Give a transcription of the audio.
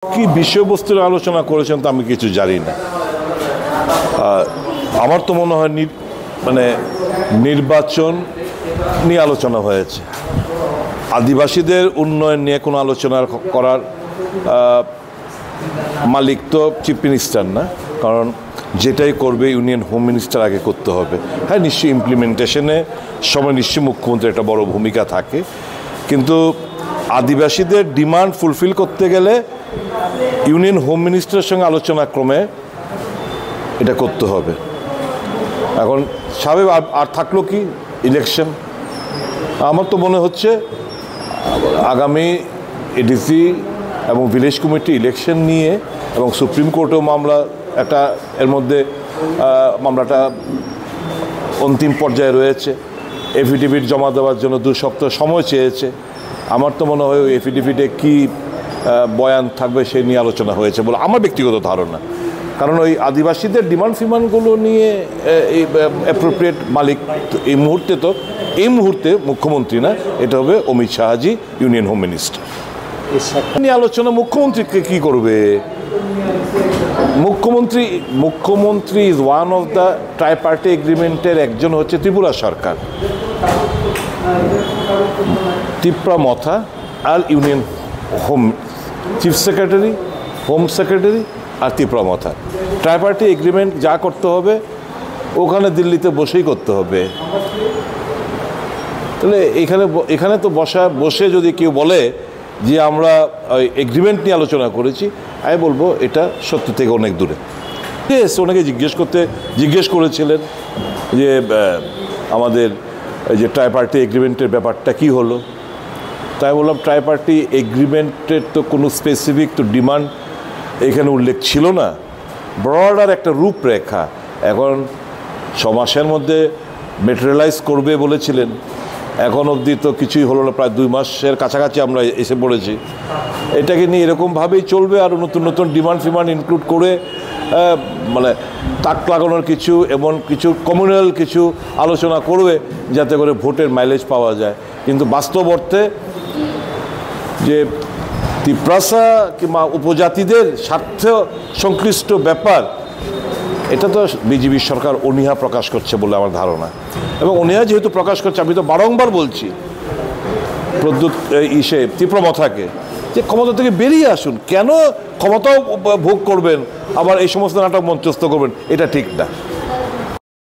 কি বিষয়বস্তুর আলোচনা করেছেন তা আমি কিছু জানি না। আমার তো মনে হয় মানে নির্বাচন নিয়ে আলোচনা হয়েছে, আদিবাসীদের উন্নয়ন নিয়ে কোনো আলোচনা করার মালিক তো চিফ মিনিস্টার না, কারণ যেটাই করবে ইউনিয়ন হোম মিনিস্টার আগে করতে হবে। হ্যাঁ, নিশ্চয়ই ইমপ্লিমেন্টেশনে সময় নিশ্চয়ই মুখ্যমন্ত্রীর একটা বড় ভূমিকা থাকে, কিন্তু আদিবাসীদের ডিমান্ড ফুলফিল করতে গেলে ইউনিয়ন হোম মিনিস্টারের সঙ্গে আলোচনা ক্রমে এটা করতে হবে। এখন স্বাভাবিক আর থাকলো কি ইলেকশন। আমার তো মনে হচ্ছে আগামী এডিসি এবং ভিলেজ কমিটি ইলেকশন নিয়ে এবং সুপ্রিম কোর্টেও মামলা একটা এর মধ্যে মামলাটা অন্তিম পর্যায়ে রয়েছে। এফিডেভিট জমা দেওয়ার জন্য 2 সপ্তাহ সময় চেয়েছে। আমার তো মনে হয় ওই এফিডেভিটে কী বয়ান থাকবে সেই নিয়ে আলোচনা হয়েছে বলে আমার ব্যক্তিগত ধারণা। কারণ ওই আদিবাসীদের ডিমান্ড ফিমান্ডগুলো নিয়ে এই অ্যাপ্রোপ্রিয়েট মালিক এই মুহূর্তে মুখ্যমন্ত্রী না, এটা হবে Amit Shahji, union home minister. নিয়ে আলোচনা মুখ্যমন্ত্রীকে কী করবে? মুখ্যমন্ত্রী is one of the tripartite এগ্রিমেন্টের একজন হচ্ছে ত্রিপুরা সরকার, ত্রিপুরা মথা আর union home chief secretary, home secretary আর ত্রিপুরা মথা। ট্রাইপার্টি এগ্রিমেন্ট যা করতে হবে ওখানে দিল্লিতে বসেই করতে হবে। তাহলে এখানে তো বসে যদি কেউ বলে যে আমরা এগ্রিমেন্ট নিয়ে আলোচনা করেছি, আমি বলবো এটা সত্য থেকে অনেক দূরে। ওনাকে জিজ্ঞেস করেছিলেন যে আমাদের যে ট্রাইপার্টি এগ্রিমেন্টের ব্যাপারটা কি হলো, তাই বললাম ট্রাইপার্টি এগ্রিমেন্টের তো কোনো স্পেসিফিক তো ডিমান্ড এখানে উল্লেখ ছিল না, ব্রডার একটা রূপরেখা। এখন 6 মাসের মধ্যে মেটেরিয়ালাইজ করবে বলেছিলেন, এখন অবধি তো কিছুই হলো না, প্রায় 2 মাসের কাছাকাছি আমরা এসে পড়েছি। এটাকে নিয়ে এরকমভাবেই চলবে, আর নতুন নতুন ডিমান্ড ফিমান্ড ইনক্লুড করে মানে তাক লাগানোর কিছু এমন কিছু কমিউনাল কিছু আলোচনা করবে যাতে করে ভোটের মাইলেজ পাওয়া যায়। কিন্তু বাস্তব অর্থে যে তিপ্রাসা কিংবা উপজাতিদের স্বার্থ সংশ্লিষ্ট ব্যাপার, এটা তো বিজেপি সরকার অনীহা প্রকাশ করছে বলে আমার ধারণা। এবং অনীহা যেহেতু প্রকাশ করছে, আমি তো বারংবার বলছি প্রদ্যুৎ ত্রিপুরা মথাকে যে ক্ষমতা থেকে বেরিয়ে আসুন। কেন ক্ষমতাও ভোগ করবেন আবার এই সমস্ত নাটক মঞ্চস্থ করবেন? এটা ঠিক না।